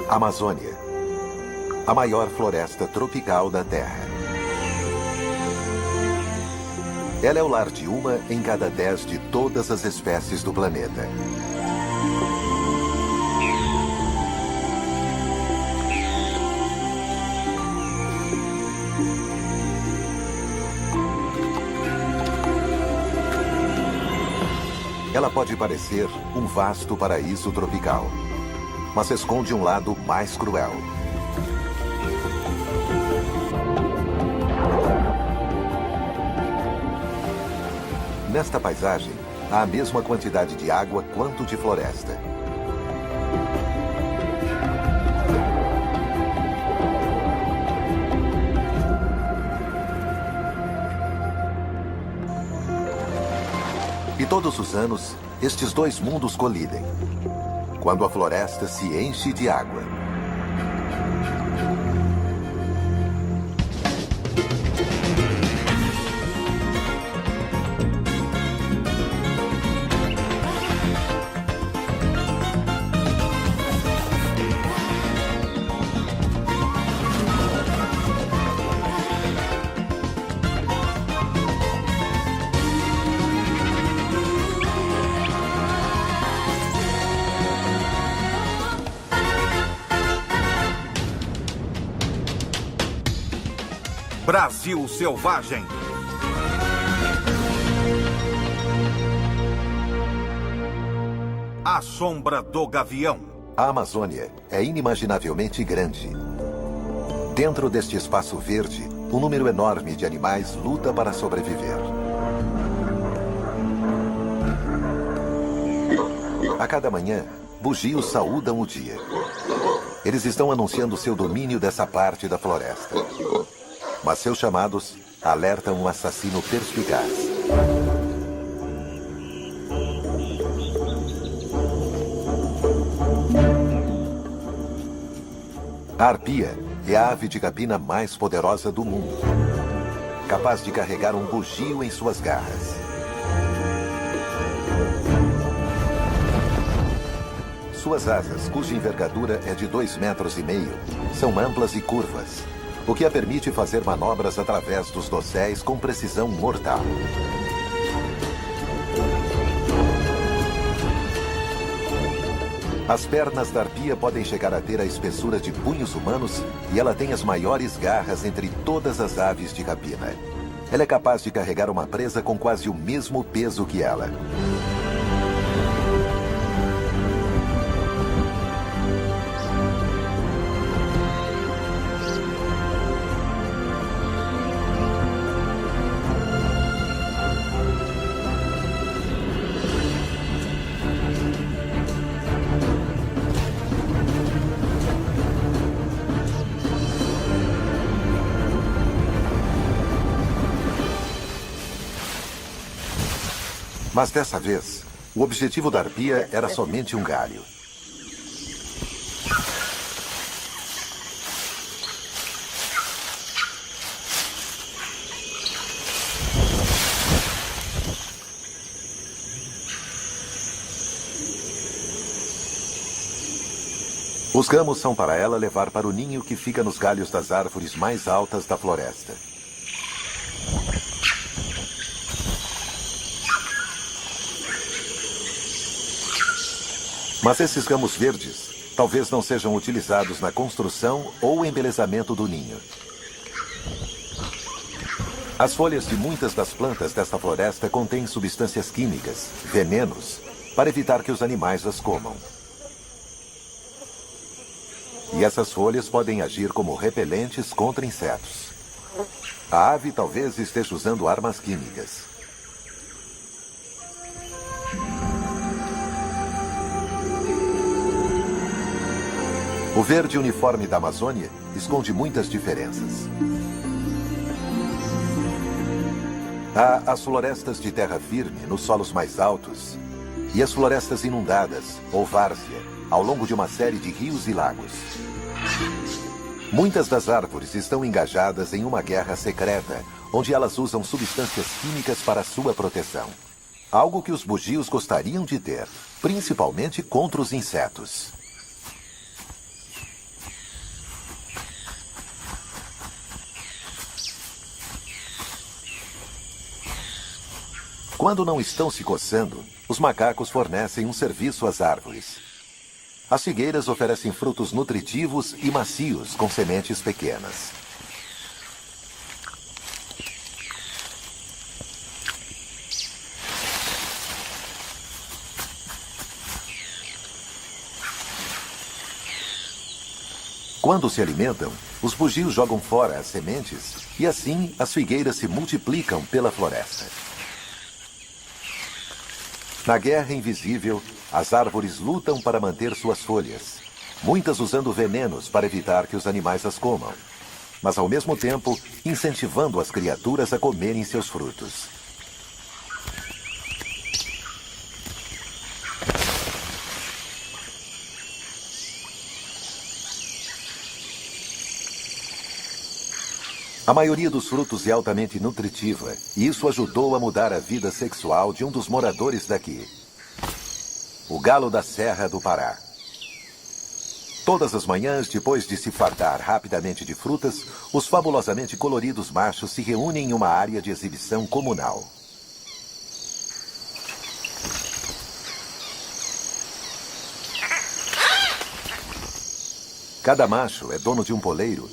Amazônia, a maior floresta tropical da Terra. Ela é o lar de uma em cada 10 de todas as espécies do planeta. Ela pode parecer um vasto paraíso tropical, mas esconde um lado mais cruel. Nesta paisagem, há a mesma quantidade de água quanto de floresta. E todos os anos, estes dois mundos colidem, quando a floresta se enche de água. Brasil Selvagem. A Sombra do Gavião. A Amazônia é inimaginavelmente grande. Dentro deste espaço verde, um número enorme de animais luta para sobreviver. A cada manhã, bugios saúdam o dia. Eles estão anunciando seu domínio dessa parte da floresta. Mas seus chamados alertam um assassino perspicaz. A arpia é a ave de capina mais poderosa do mundo, capaz de carregar um bugio em suas garras. Suas asas, cuja envergadura é de 2,5 metros, são amplas e curvas, o que a permite fazer manobras através dos dosséis com precisão mortal. As pernas da arpia podem chegar a ter a espessura de punhos humanos e ela tem as maiores garras entre todas as aves de rapina. Ela é capaz de carregar uma presa com quase o mesmo peso que ela. Mas dessa vez, o objetivo da arpia era somente um galho. Os ramos são para ela levar para o ninho que fica nos galhos das árvores mais altas da floresta. Mas esses ramos verdes talvez não sejam utilizados na construção ou embelezamento do ninho. As folhas de muitas das plantas desta floresta contêm substâncias químicas, venenos, para evitar que os animais as comam. E essas folhas podem agir como repelentes contra insetos. A ave talvez esteja usando armas químicas. O verde uniforme da Amazônia esconde muitas diferenças. Há as florestas de terra firme nos solos mais altos e as florestas inundadas, ou várzea, ao longo de uma série de rios e lagos. Muitas das árvores estão engajadas em uma guerra secreta, onde elas usam substâncias químicas para sua proteção. Algo que os bugios gostariam de ter, principalmente contra os insetos. Quando não estão se coçando, os macacos fornecem um serviço às árvores. As figueiras oferecem frutos nutritivos e macios com sementes pequenas. Quando se alimentam, os bugios jogam fora as sementes e assim as figueiras se multiplicam pela floresta. Na guerra invisível, as árvores lutam para manter suas folhas, muitas usando venenos para evitar que os animais as comam, mas ao mesmo tempo incentivando as criaturas a comerem seus frutos. A maioria dos frutos é altamente nutritiva, e isso ajudou a mudar a vida sexual de um dos moradores daqui. O galo da Serra do Pará. Todas as manhãs, depois de se fartar rapidamente de frutas, os fabulosamente coloridos machos se reúnem em uma área de exibição comunal. Cada macho é dono de um poleiro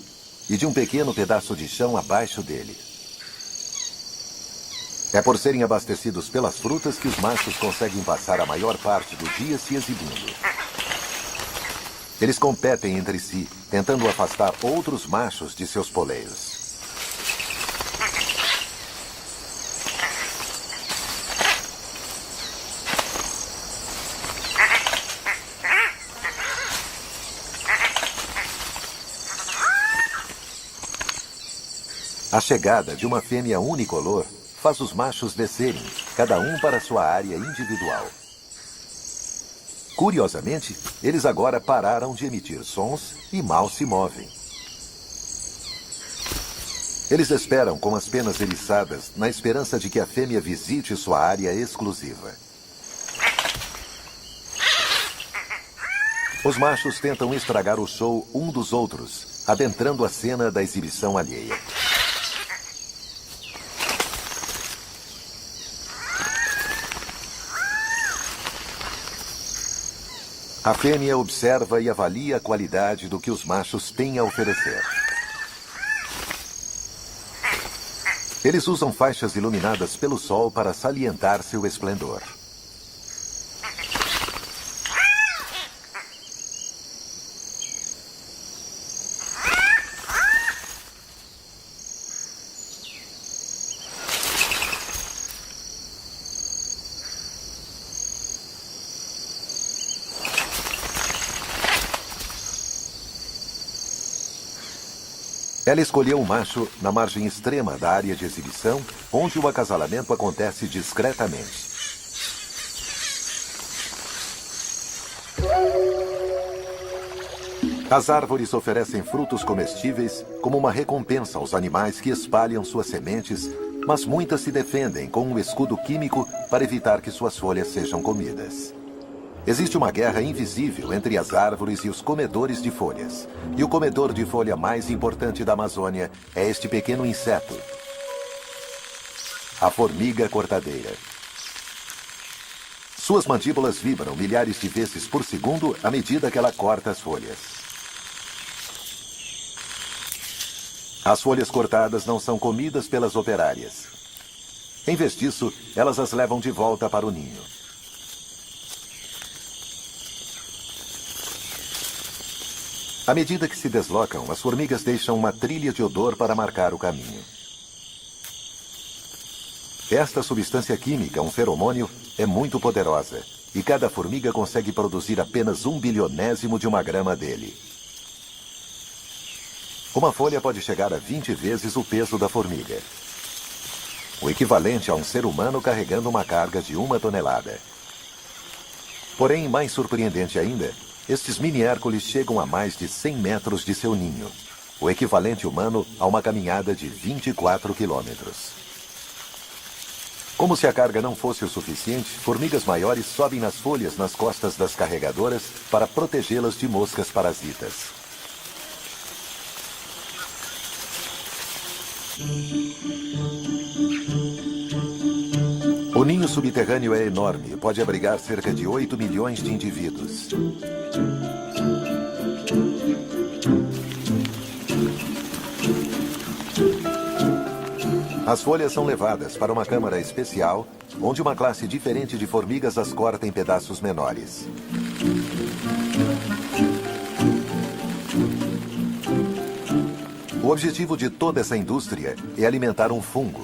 e de um pequeno pedaço de chão abaixo dele. É por serem abastecidos pelas frutas que os machos conseguem passar a maior parte do dia se exibindo. Eles competem entre si, tentando afastar outros machos de seus poleiros. A chegada de uma fêmea unicolor faz os machos descerem, cada um para sua área individual. Curiosamente, eles agora pararam de emitir sons e mal se movem. Eles esperam com as penas eriçadas, na esperança de que a fêmea visite sua área exclusiva. Os machos tentam estragar o show um dos outros, adentrando a cena da exibição alheia. A fêmea observa e avalia a qualidade do que os machos têm a oferecer. Eles usam faixas iluminadas pelo sol para salientar seu esplendor. Ela escolheu um macho na margem extrema da área de exibição, onde o acasalamento acontece discretamente. As árvores oferecem frutos comestíveis como uma recompensa aos animais que espalham suas sementes, mas muitas se defendem com um escudo químico para evitar que suas folhas sejam comidas. Existe uma guerra invisível entre as árvores e os comedores de folhas. E o comedor de folha mais importante da Amazônia é este pequeno inseto, a formiga cortadeira. Suas mandíbulas vibram milhares de vezes por segundo à medida que ela corta as folhas. As folhas cortadas não são comidas pelas operárias. Em vez disso, elas as levam de volta para o ninho. À medida que se deslocam, as formigas deixam uma trilha de odor para marcar o caminho. Esta substância química, um feromônio, é muito poderosa, e cada formiga consegue produzir apenas 1/bilionésimo de uma grama dele. Uma folha pode chegar a 20 vezes o peso da formiga, o equivalente a um ser humano carregando uma carga de 1 tonelada. Porém, mais surpreendente ainda, estes mini-hércules chegam a mais de 100 metros de seu ninho, o equivalente humano a uma caminhada de 24 quilômetros. Como se a carga não fosse o suficiente, formigas maiores sobem nas folhas nas costas das carregadoras para protegê-las de moscas parasitas. O ninho subterrâneo é enorme e pode abrigar cerca de 8 milhões de indivíduos. As folhas são levadas para uma câmara especial, onde uma classe diferente de formigas as corta em pedaços menores. O objetivo de toda essa indústria é alimentar um fungo.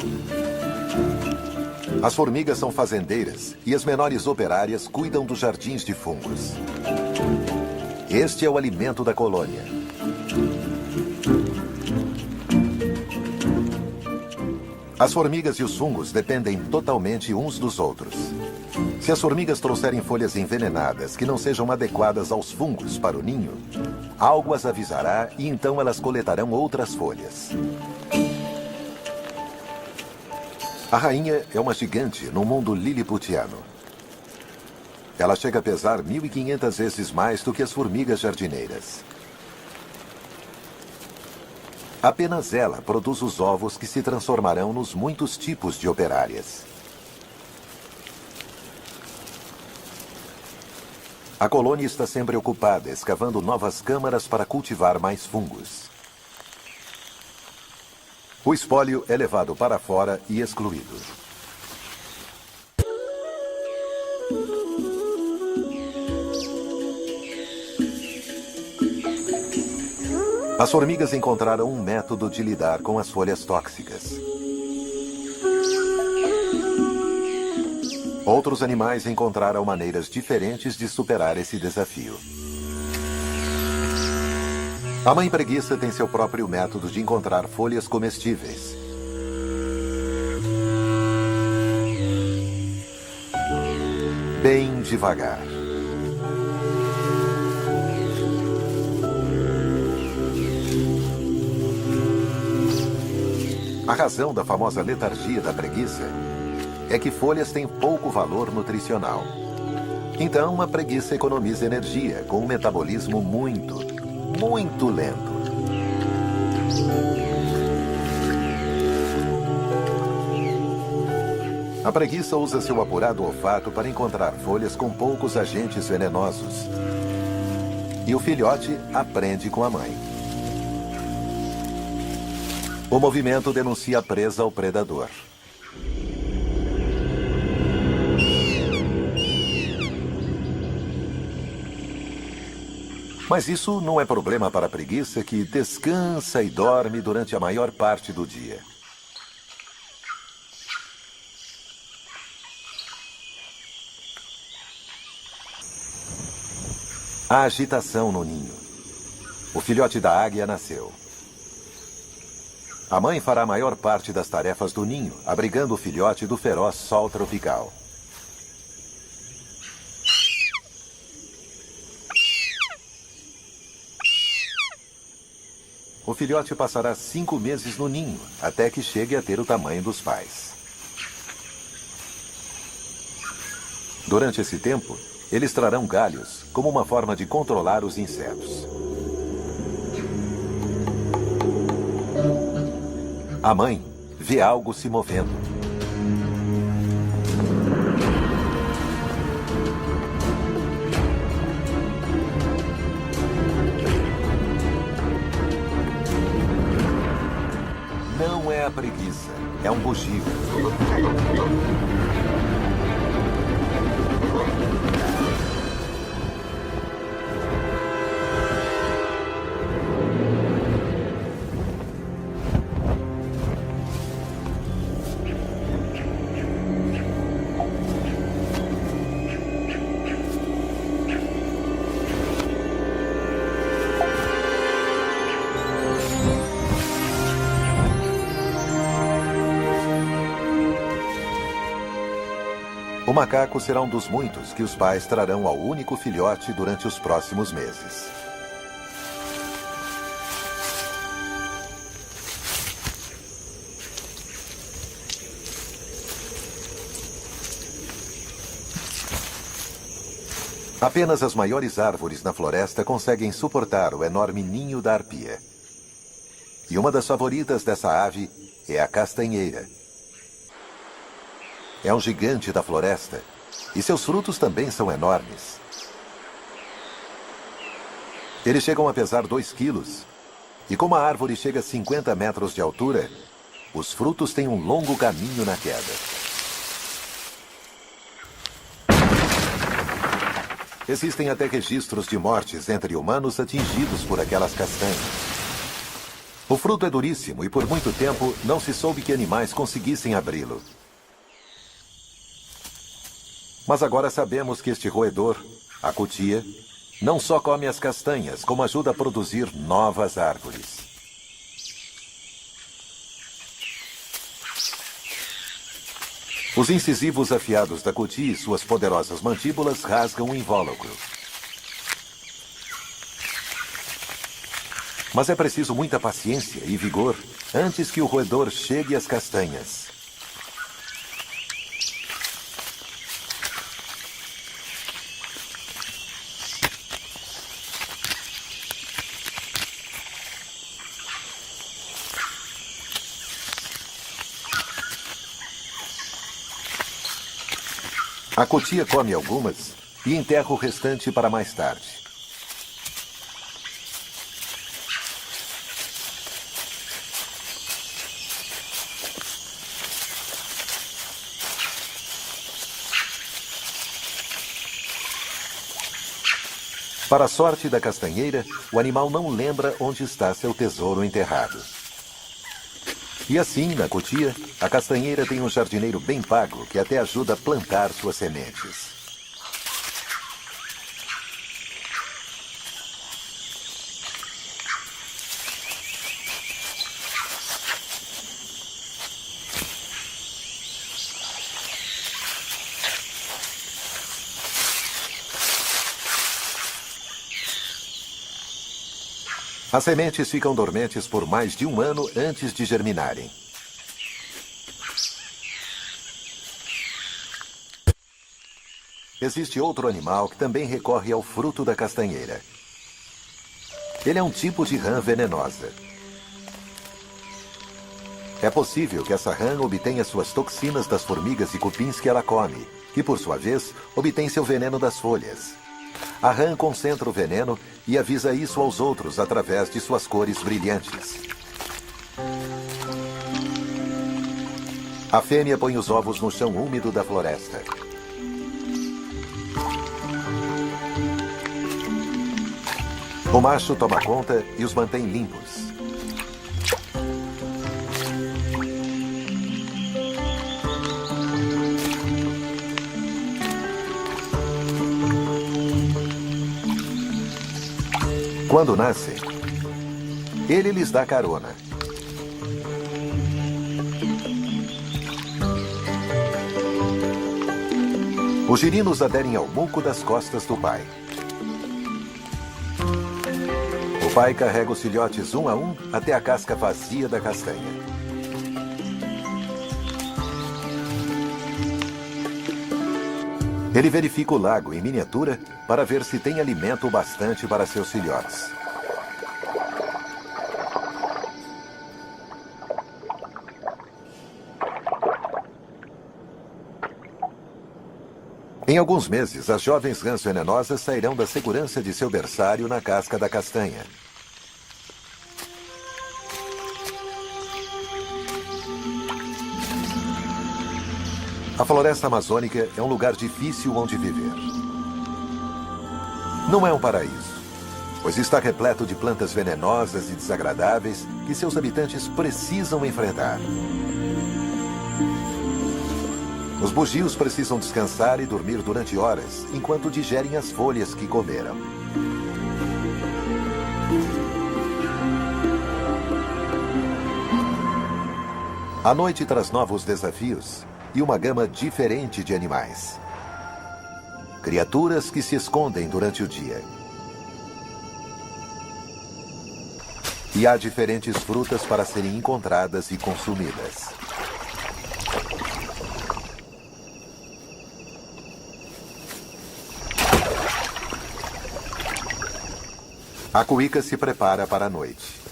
As formigas são fazendeiras e as menores operárias cuidam dos jardins de fungos. Este é o alimento da colônia. As formigas e os fungos dependem totalmente uns dos outros. Se as formigas trouxerem folhas envenenadas que não sejam adequadas aos fungos para o ninho, algo as avisará e então elas coletarão outras folhas. A rainha é uma gigante no mundo liliputiano. Ela chega a pesar 1.500 vezes mais do que as formigas jardineiras. Apenas ela produz os ovos que se transformarão nos muitos tipos de operárias. A colônia está sempre ocupada, escavando novas câmaras para cultivar mais fungos. O espólio é levado para fora e excluído. As formigas encontraram um método de lidar com as folhas tóxicas. Outros animais encontraram maneiras diferentes de superar esse desafio. A mãe preguiça tem seu próprio método de encontrar folhas comestíveis. Bem devagar. A razão da famosa letargia da preguiça é que folhas têm pouco valor nutricional. Então, a preguiça economiza energia com um metabolismo muito lento. A preguiça usa seu apurado olfato para encontrar folhas com poucos agentes venenosos. E o filhote aprende com a mãe. O movimento denuncia a presa ao predador. Mas isso não é problema para a preguiça, que descansa e dorme durante a maior parte do dia. A agitação no ninho. O filhote da águia nasceu. A mãe fará a maior parte das tarefas do ninho, abrigando o filhote do feroz sol tropical. O filhote passará 5 meses no ninho, até que chegue a ter o tamanho dos pais. Durante esse tempo, eles trarão galhos como uma forma de controlar os insetos. A mãe vê algo se movendo. Não é a preguiça, é um bugio. O macaco será um dos muitos que os pais trarão ao único filhote durante os próximos meses. Apenas as maiores árvores na floresta conseguem suportar o enorme ninho da arpia. E uma das favoritas dessa ave é a castanheira. é um gigante da floresta e seus frutos também são enormes. Eles chegam a pesar 2 quilos e como a árvore chega a 50 metros de altura, os frutos têm um longo caminho na queda. Existem até registros de mortes entre humanos atingidos por aquelas castanhas. O fruto é duríssimo e por muito tempo não se soube que animais conseguissem abri-lo. Mas agora sabemos que este roedor, a cutia, não só come as castanhas, como ajuda a produzir novas árvores. Os incisivos afiados da cutia e suas poderosas mandíbulas rasgam o invólucro. Mas é preciso muita paciência e vigor antes que o roedor chegue às castanhas. A cutia come algumas e enterra o restante para mais tarde. Para a sorte da castanheira, o animal não lembra onde está seu tesouro enterrado. E assim, na cutia, a castanheira tem um jardineiro bem pago que até ajuda a plantar suas sementes. As sementes ficam dormentes por mais de 1 ano antes de germinarem. Existe outro animal que também recorre ao fruto da castanheira. Ele é um tipo de rã venenosa. É possível que essa rã obtenha suas toxinas das formigas e cupins que ela come, que por sua vez obtém seu veneno das folhas. A rã concentra o veneno e avisa isso aos outros através de suas cores brilhantes. A fêmea põe os ovos no chão úmido da floresta. O macho toma conta e os mantém limpos. Quando nascem, ele lhes dá carona. Os girinos aderem ao muco das costas do pai. O pai carrega os filhotes um a um até a casca vazia da castanha. Ele verifica o lago em miniatura para ver se tem alimento bastante para seus filhotes. Em alguns meses, as jovens rãs venenosas sairão da segurança de seu berçário na casca da castanha. A floresta amazônica é um lugar difícil onde viver. Não é um paraíso, pois está repleto de plantas venenosas e desagradáveis que seus habitantes precisam enfrentar. Os bugios precisam descansar e dormir durante horas, enquanto digerem as folhas que comeram. A noite traz novos desafios e uma gama diferente de animais. Criaturas que se escondem durante o dia. E há diferentes frutas para serem encontradas e consumidas. A cuíca se prepara para a noite.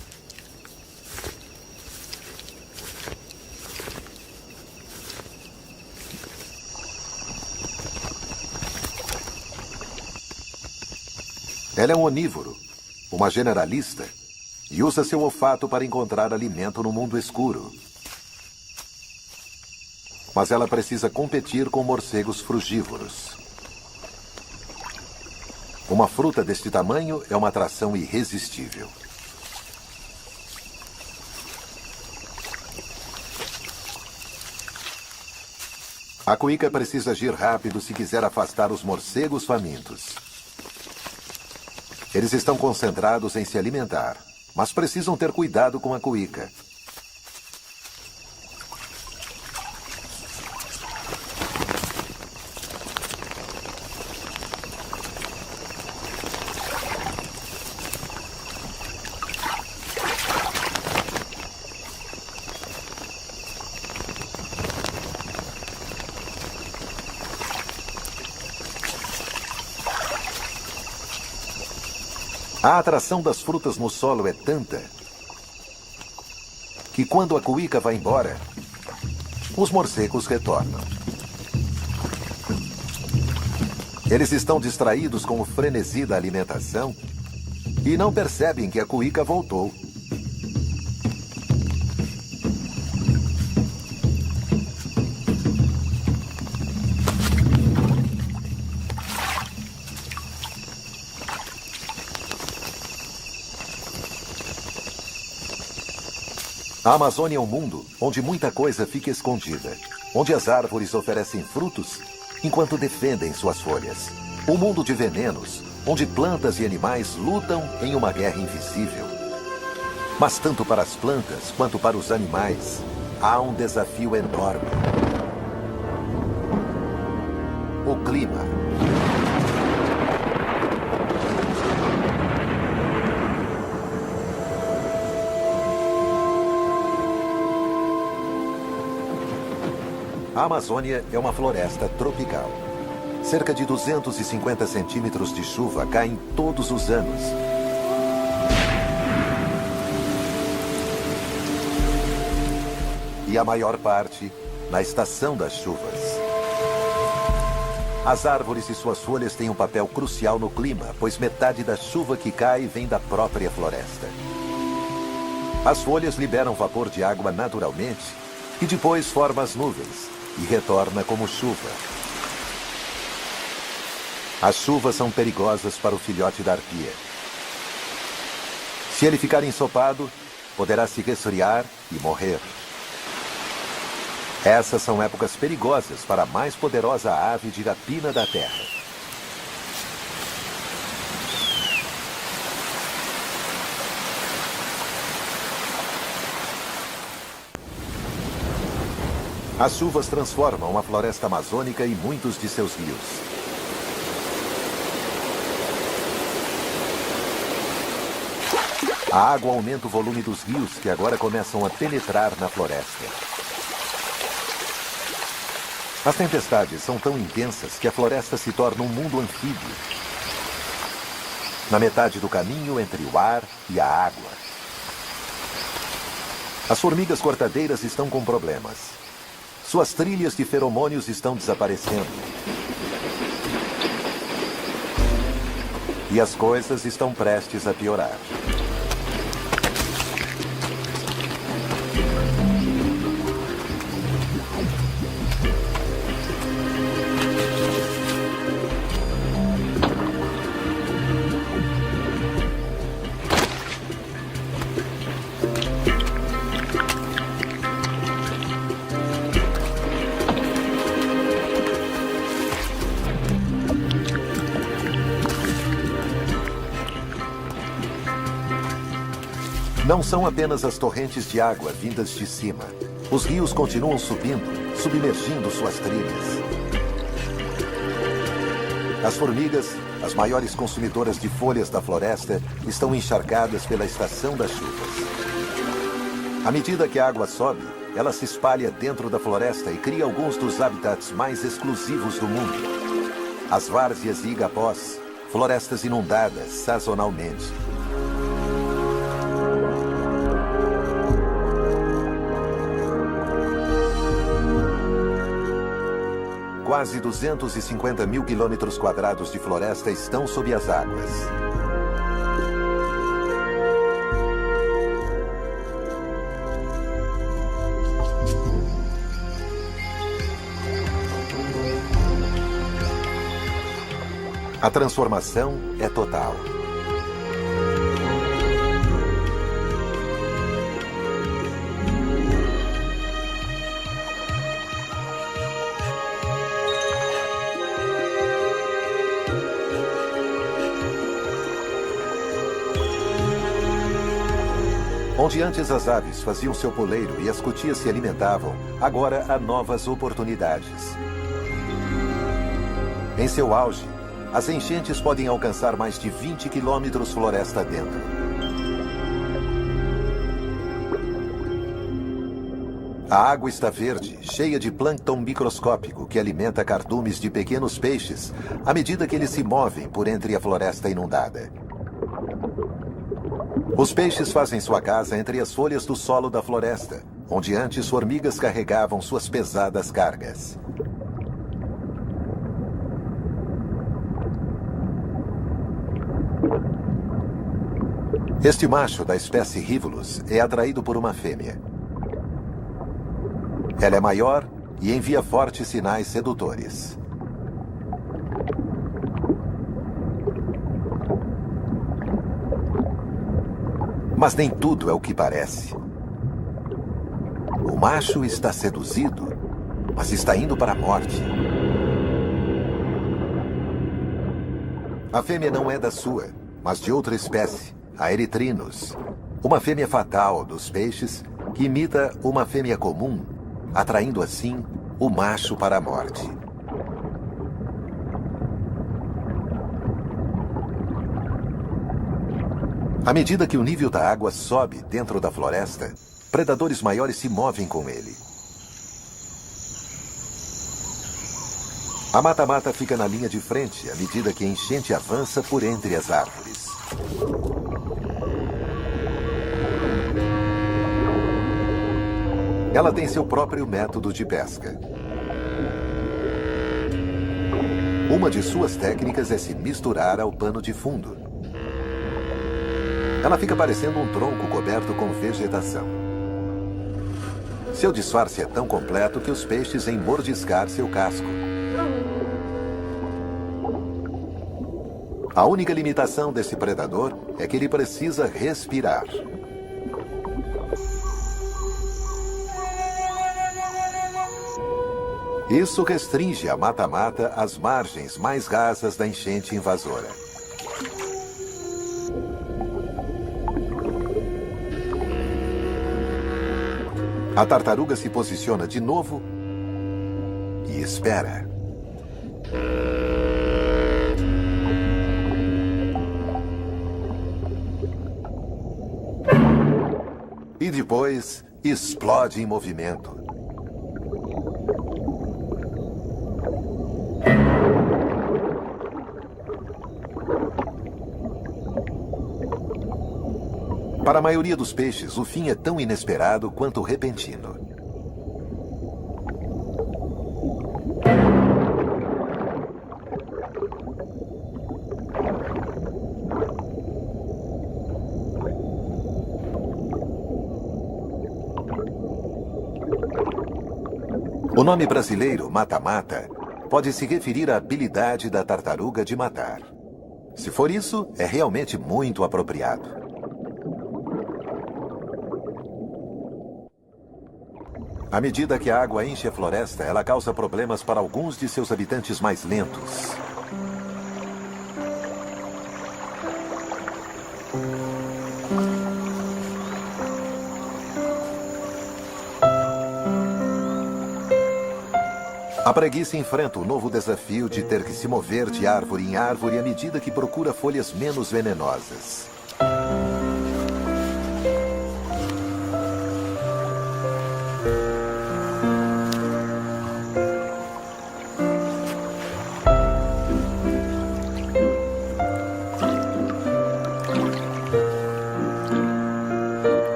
Ela é um onívoro, uma generalista, e usa seu olfato para encontrar alimento no mundo escuro. Mas ela precisa competir com morcegos frugívoros. Uma fruta deste tamanho é uma atração irresistível. A cuíca precisa agir rápido se quiser afastar os morcegos famintos. Eles estão concentrados em se alimentar, mas precisam ter cuidado com a cuíca. A atração das frutas no solo é tanta que quando a cuíca vai embora, os morcegos retornam. Eles estão distraídos com o frenesi da alimentação e não percebem que a cuíca voltou. A Amazônia é um mundo onde muita coisa fica escondida, onde as árvores oferecem frutos enquanto defendem suas folhas. Um mundo de venenos, onde plantas e animais lutam em uma guerra invisível. Mas tanto para as plantas quanto para os animais, há um desafio enorme: o clima. A Amazônia é uma floresta tropical. Cerca de 250 centímetros de chuva caem todos os anos. E a maior parte na estação das chuvas. As árvores e suas folhas têm um papel crucial no clima, pois metade da chuva que cai vem da própria floresta. As folhas liberam vapor de água naturalmente e depois formam as nuvens e retorna como chuva. As chuvas são perigosas para o filhote da arpia. Se ele ficar ensopado, poderá se resfriar e morrer. Essas são épocas perigosas para a mais poderosa ave de rapina da Terra. As chuvas transformam a floresta amazônica e muitos de seus rios. A água aumenta o volume dos rios que agora começam a penetrar na floresta. As tempestades são tão intensas que a floresta se torna um mundo anfíbio. Na metade do caminho entre o ar e a água. As formigas cortadeiras estão com problemas. Suas trilhas de feromônios estão desaparecendo. E as coisas estão prestes a piorar. Não são apenas as torrentes de água vindas de cima. Os rios continuam subindo, submergindo suas trilhas. As formigas, as maiores consumidoras de folhas da floresta, estão encharcadas pela estação das chuvas. À medida que a água sobe, ela se espalha dentro da floresta e cria alguns dos habitats mais exclusivos do mundo. As várzeas e igapós, florestas inundadas sazonalmente. Quase 250 mil quilômetros quadrados de floresta estão sob as águas. A transformação é total. Onde antes as aves faziam seu poleiro e as cutias se alimentavam, agora há novas oportunidades. Em seu auge, as enchentes podem alcançar mais de 20 quilômetros floresta dentro. A água está verde, cheia de plâncton microscópico que alimenta cardumes de pequenos peixes à medida que eles se movem por entre a floresta inundada. Os peixes fazem sua casa entre as folhas do solo da floresta, onde antes formigas carregavam suas pesadas cargas. Este macho da espécie Rivulus é atraído por uma fêmea. Ela é maior e envia fortes sinais sedutores. Mas nem tudo é o que parece. O macho está seduzido, mas está indo para a morte. A fêmea não é da sua, mas de outra espécie, a Erythrinus, uma fêmea fatal dos peixes que imita uma fêmea comum, atraindo assim o macho para a morte. À medida que o nível da água sobe dentro da floresta, predadores maiores se movem com ele. A mata-mata fica na linha de frente à medida que a enchente avança por entre as árvores. Ela tem seu próprio método de pesca. Uma de suas técnicas é se misturar ao pano de fundo. Ela fica parecendo um tronco coberto com vegetação. Seu disfarce é tão completo que os peixes vêm mordiscar seu casco. A única limitação desse predador é que ele precisa respirar. Isso restringe a mata-mata às margens mais rasas da enchente invasora. A tartaruga se posiciona de novo e espera. E depois explode em movimento. Para a maioria dos peixes, o fim é tão inesperado quanto repentino. O nome brasileiro, mata-mata, pode se referir à habilidade da tartaruga de matar. Se for isso, é realmente muito apropriado. À medida que a água enche a floresta, ela causa problemas para alguns de seus habitantes mais lentos. A preguiça enfrenta o novo desafio de ter que se mover de árvore em árvore à medida que procura folhas menos venenosas.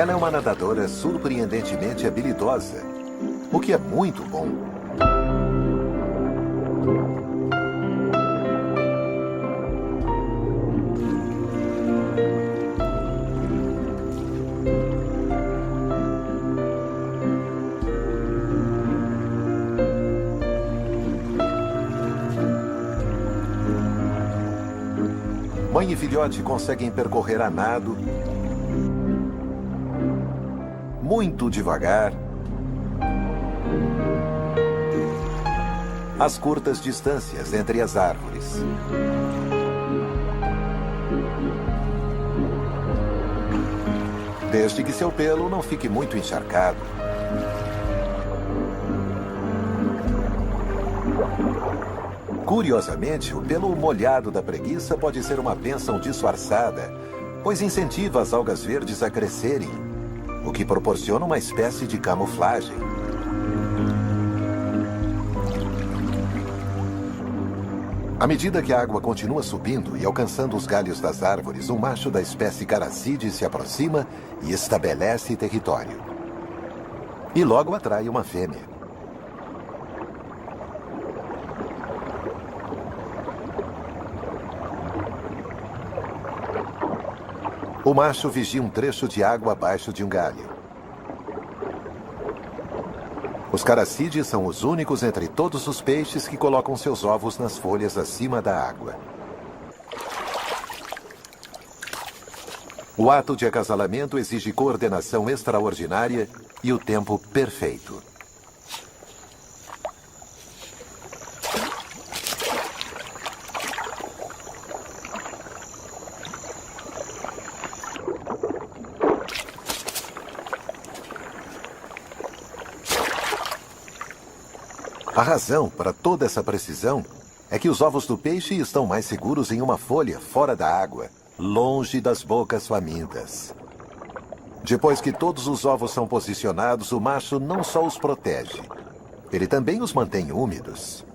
Ela é uma nadadora surpreendentemente habilidosa, o que é muito bom. Mãe e filhote conseguem percorrer a nado, muito devagar, as curtas distâncias entre as árvores. Desde que seu pelo não fique muito encharcado. Curiosamente, o pelo molhado da preguiça pode ser uma bênção disfarçada, pois incentiva as algas verdes a crescerem, o que proporciona uma espécie de camuflagem. À medida que a água continua subindo e alcançando os galhos das árvores, um macho da espécie Caracide se aproxima e estabelece território. E logo atrai uma fêmea. O macho vigia um trecho de água abaixo de um galho. Os caracídeos são os únicos entre todos os peixes que colocam seus ovos nas folhas acima da água. O ato de acasalamento exige coordenação extraordinária e o tempo perfeito. A razão para toda essa precisão é que os ovos do peixe estão mais seguros em uma folha fora da água, longe das bocas famintas. Depois que todos os ovos são posicionados, o macho não só os protege, ele também os mantém úmidos.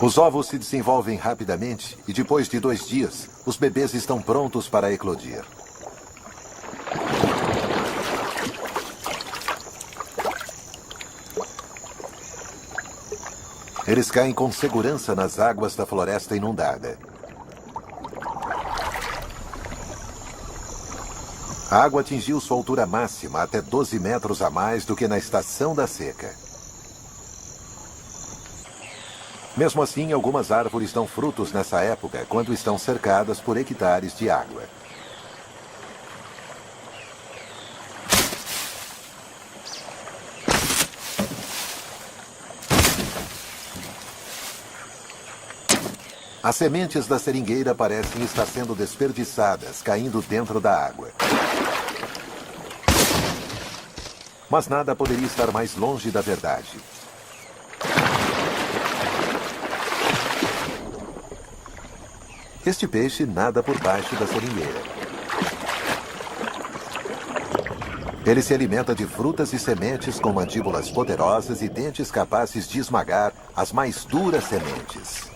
Os ovos se desenvolvem rapidamente e depois de 2 dias, os bebês estão prontos para eclodir. Eles caem com segurança nas águas da floresta inundada. A água atingiu sua altura máxima, até 12 metros a mais do que na estação da seca. Mesmo assim, algumas árvores dão frutos nessa época, quando estão cercadas por hectares de água. As sementes da seringueira parecem estar sendo desperdiçadas, caindo dentro da água. Mas nada poderia estar mais longe da verdade. Este peixe nada por baixo da seringueira. Ele se alimenta de frutas e sementes com mandíbulas poderosas e dentes capazes de esmagar as mais duras sementes.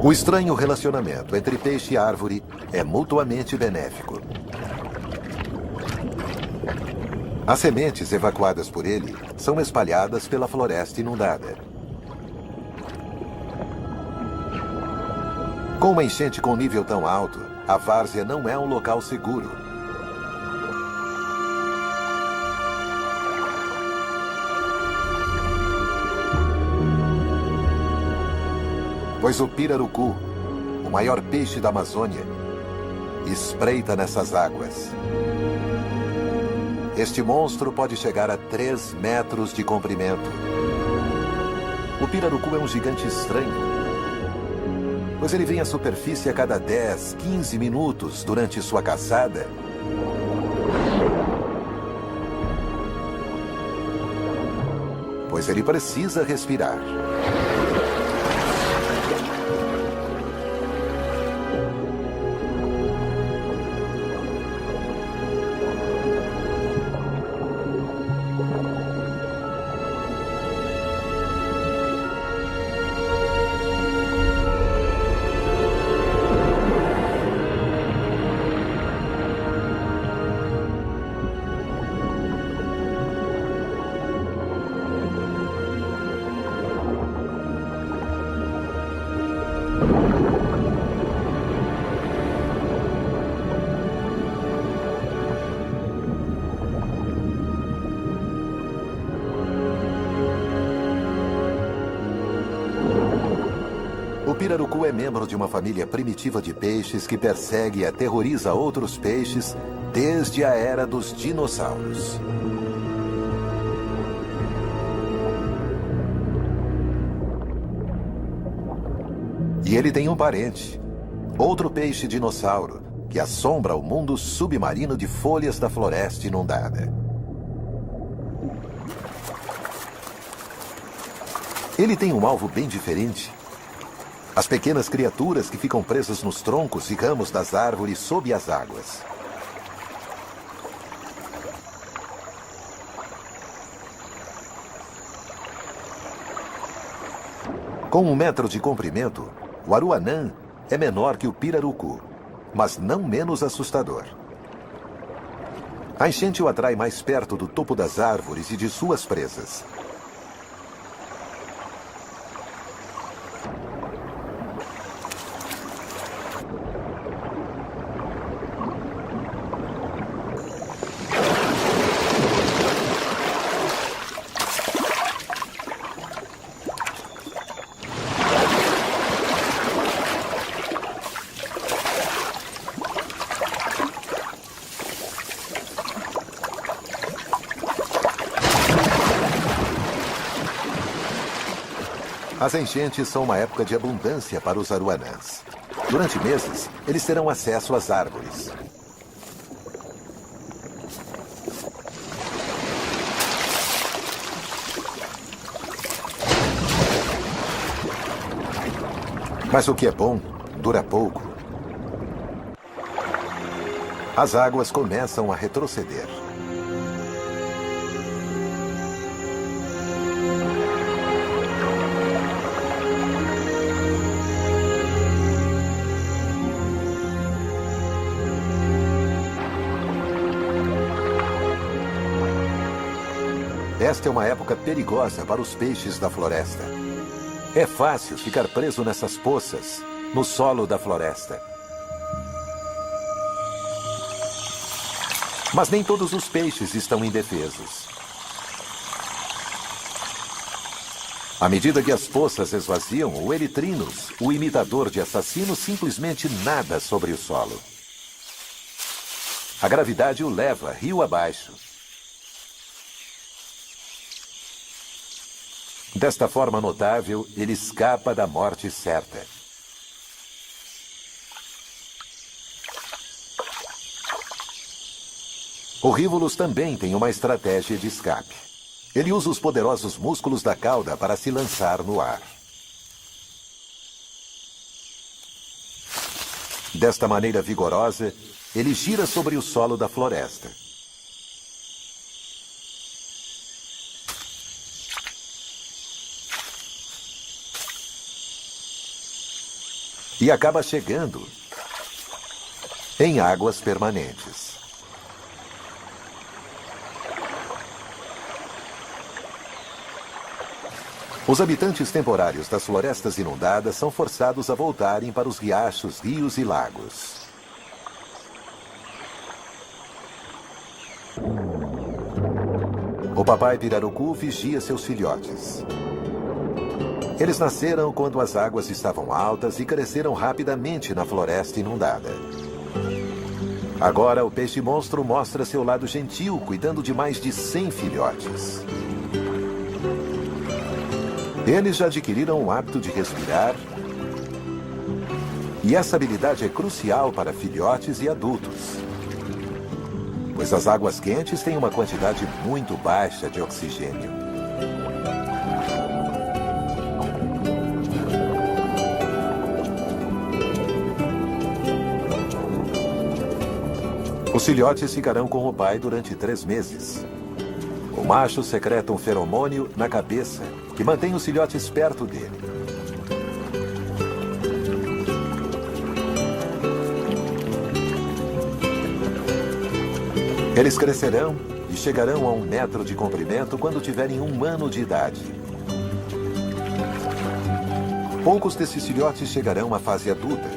O estranho relacionamento entre peixe e árvore é mutuamente benéfico. As sementes evacuadas por ele são espalhadas pela floresta inundada. Com uma enchente com nível tão alto, a várzea não é um local seguro. Pois o pirarucu, o maior peixe da Amazônia, espreita nessas águas. Este monstro pode chegar a 3 metros de comprimento. O pirarucu é um gigante estranho, pois ele vem à superfície a cada 10, 15 minutos durante sua caçada. Pois ele precisa respirar. pirarucu é membro de uma família primitiva de peixes que persegue e aterroriza outros peixes desde a era dos dinossauros. E ele tem um parente, outro peixe dinossauro, que assombra o mundo submarino de folhas da floresta inundada. Ele tem um alvo bem diferente. As pequenas criaturas que ficam presas nos troncos e ramos das árvores sob as águas. Com 1 metro de comprimento, o aruanã é menor que o pirarucu, mas não menos assustador. A enchente o atrai mais perto do topo das árvores e de suas presas. As enchentes são uma época de abundância para os aruanãs. Durante meses, eles terão acesso às árvores. Mas o que é bom, dura pouco. As águas começam a retroceder. Esta é uma época perigosa para os peixes da floresta. É fácil ficar preso nessas poças, no solo da floresta. Mas nem todos os peixes estão indefesos. À medida que as poças esvaziam, o Erythrinus, o imitador de assassinos, simplesmente nada sobre o solo. A gravidade o leva rio abaixo. Desta forma notável, ele escapa da morte certa. O Rivulus também tem uma estratégia de escape. Ele usa os poderosos músculos da cauda para se lançar no ar. Desta maneira vigorosa, ele gira sobre o solo da floresta. E acaba chegando em águas permanentes. Os habitantes temporários das florestas inundadas são forçados a voltarem para os riachos, rios e lagos. O papai pirarucu vigia seus filhotes. Eles nasceram quando as águas estavam altas e cresceram rapidamente na floresta inundada. Agora, o peixe-monstro mostra seu lado gentil, cuidando de mais de 100 filhotes. Eles já adquiriram o hábito de respirar, e essa habilidade é crucial para filhotes e adultos, pois as águas quentes têm uma quantidade muito baixa de oxigênio. Os filhotes ficarão com o pai durante 3 meses. O macho secreta um feromônio na cabeça que mantém os filhotes perto dele. Eles crescerão e chegarão a 1 metro de comprimento quando tiverem 1 ano de idade. Poucos desses filhotes chegarão à fase adulta,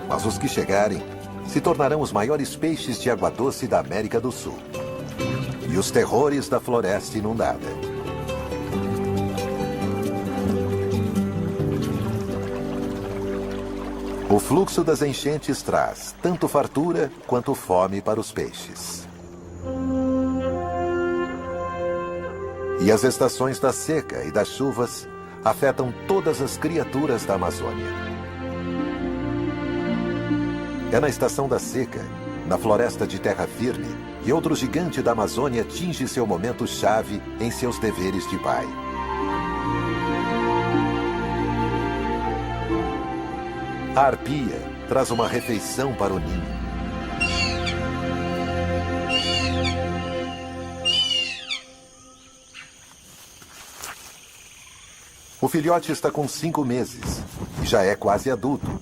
mas os que chegarem se tornarão os maiores peixes de água doce da América do Sul e os terrores da floresta inundada. O fluxo das enchentes traz tanto fartura quanto fome para os peixes. E as estações da seca e das chuvas afetam todas as criaturas da Amazônia. É na estação da seca, na floresta de terra firme, que outro gigante da Amazônia atinge seu momento-chave em seus deveres de pai. A arpia traz uma refeição para o ninho. O filhote está com 5 meses e já é quase adulto.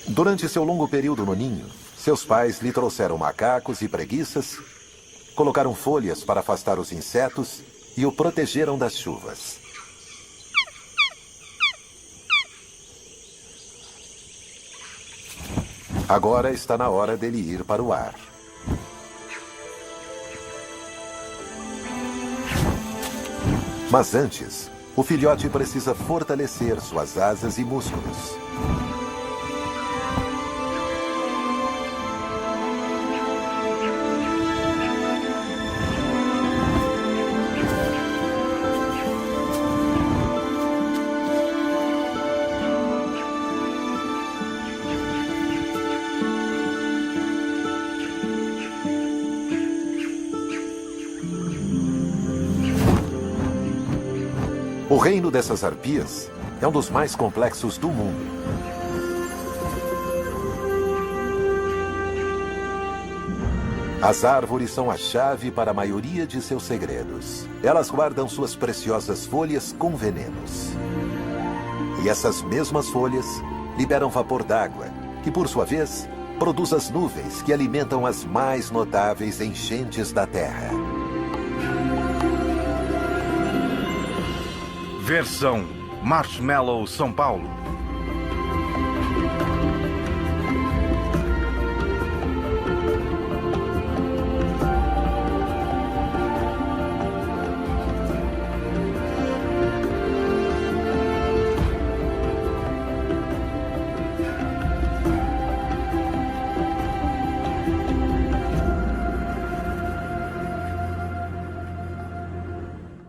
Durante seu longo período no ninho, seus pais lhe trouxeram macacos e preguiças, colocaram folhas para afastar os insetos e o protegeram das chuvas. Agora está na hora dele ir para o ar. Mas antes, o filhote precisa fortalecer suas asas e músculos. O reino dessas arpias é um dos mais complexos do mundo. As árvores são a chave para a maioria de seus segredos. Elas guardam suas preciosas folhas com venenos. E essas mesmas folhas liberam vapor d'água, que por sua vez produz as nuvens que alimentam as mais notáveis enchentes da Terra. Versão Marshmallow São Paulo.